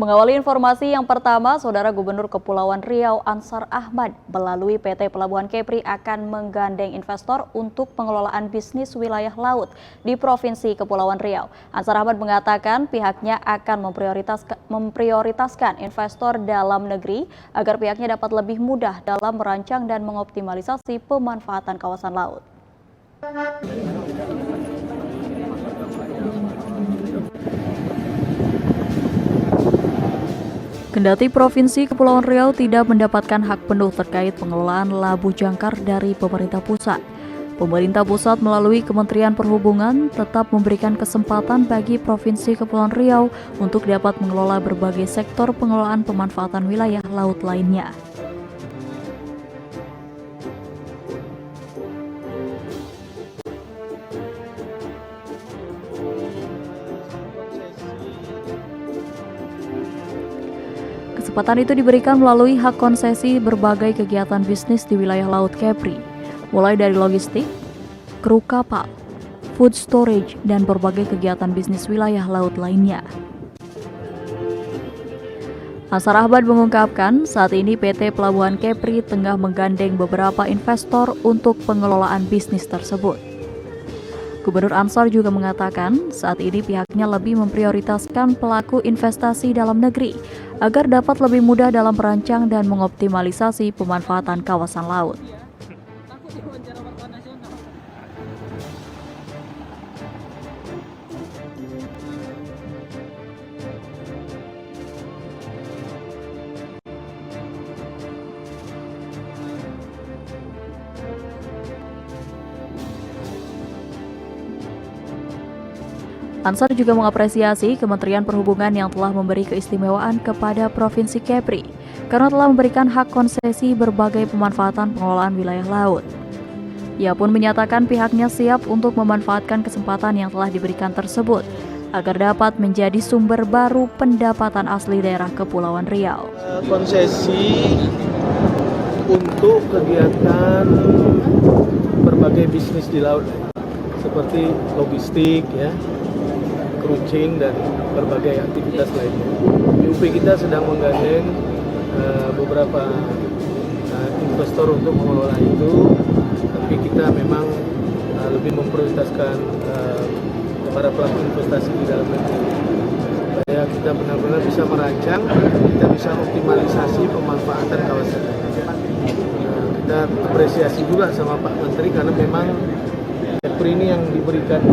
Mengawali informasi yang pertama, Saudara Gubernur Kepulauan Riau Ansar Ahmad melalui PT Pelabuhan Kepri akan menggandeng investor untuk pengelolaan bisnis wilayah laut di Provinsi Kepulauan Riau. Ansar Ahmad mengatakan pihaknya akan memprioritaskan investor dalam negeri agar pihaknya dapat lebih mudah dalam merancang dan mengoptimalisasi pemanfaatan kawasan laut. Kendati Provinsi Kepulauan Riau tidak mendapatkan hak penuh terkait pengelolaan Labu Jangkar dari pemerintah pusat, pemerintah pusat melalui Kementerian Perhubungan tetap memberikan kesempatan bagi Provinsi Kepulauan Riau untuk dapat mengelola berbagai sektor pengelolaan pemanfaatan wilayah laut lainnya. Kesempatan itu diberikan melalui hak konsesi berbagai kegiatan bisnis di wilayah Laut Kepri, mulai dari logistik, kru kapal, food storage, dan berbagai kegiatan bisnis wilayah laut lainnya. Ansar Ahmad mengungkapkan saat ini PT Pelabuhan Kepri tengah menggandeng beberapa investor untuk pengelolaan bisnis tersebut. Gubernur Ansar juga mengatakan saat ini pihaknya lebih memprioritaskan pelaku investasi dalam negeri agar dapat lebih mudah dalam merancang dan mengoptimalisasi pemanfaatan kawasan laut. Ansar juga mengapresiasi Kementerian Perhubungan yang telah memberi keistimewaan kepada Provinsi Kepri karena telah memberikan hak konsesi berbagai pemanfaatan pengelolaan wilayah laut. Ia pun menyatakan pihaknya siap untuk memanfaatkan kesempatan yang telah diberikan tersebut agar dapat menjadi sumber baru pendapatan asli daerah Kepulauan Riau. Konsesi untuk kegiatan berbagai bisnis di laut seperti logistik, cruising dan berbagai aktivitas lainnya. UP kita sedang menggandeng beberapa investor untuk mengelola itu, tapi kita memang lebih memprioritaskan para pelaku investasi di dalam negeri. Supaya kita benar-benar bisa merancang, kita bisa optimalisasi pemanfaatan kawasan. Kita apresiasi juga sama Pak Menteri karena memang Kepri ini yang diberikan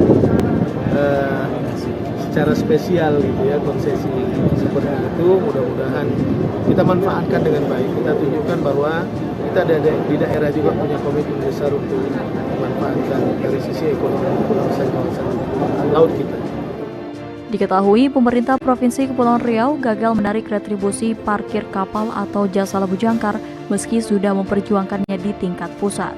secara spesial konsesi seperti itu. Mudah-mudahan kita manfaatkan dengan baik. Kita tunjukkan bahwa kita di daerah juga punya komitmen besar untuk memanfaatkan dari sisi ekonomi kawasan laut kita. Diketahui pemerintah Provinsi Kepulauan Riau gagal menarik retribusi parkir kapal atau jasa Labu Jangkar meski sudah memperjuangkannya di tingkat pusat.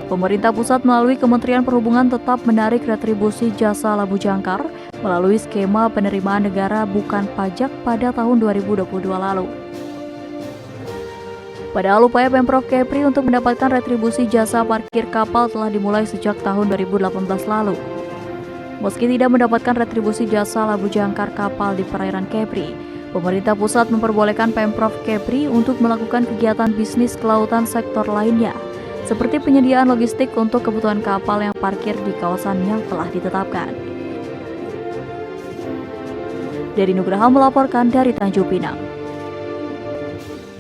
Pemerintah pusat melalui Kementerian Perhubungan tetap menarik retribusi jasa Labu Jangkar melalui skema penerimaan negara bukan pajak pada tahun 2022 lalu. Padahal upaya Pemprov Kepri untuk mendapatkan retribusi jasa parkir kapal telah dimulai sejak tahun 2018 lalu. Meski tidak mendapatkan retribusi jasa Labu Jangkar kapal di perairan Kepri, pemerintah pusat memperbolehkan Pemprov Kepri untuk melakukan kegiatan bisnis kelautan sektor lainnya, seperti penyediaan logistik untuk kebutuhan kapal yang parkir di kawasan yang telah ditetapkan. Dari Nugraha melaporkan dari Tanjung Pinang.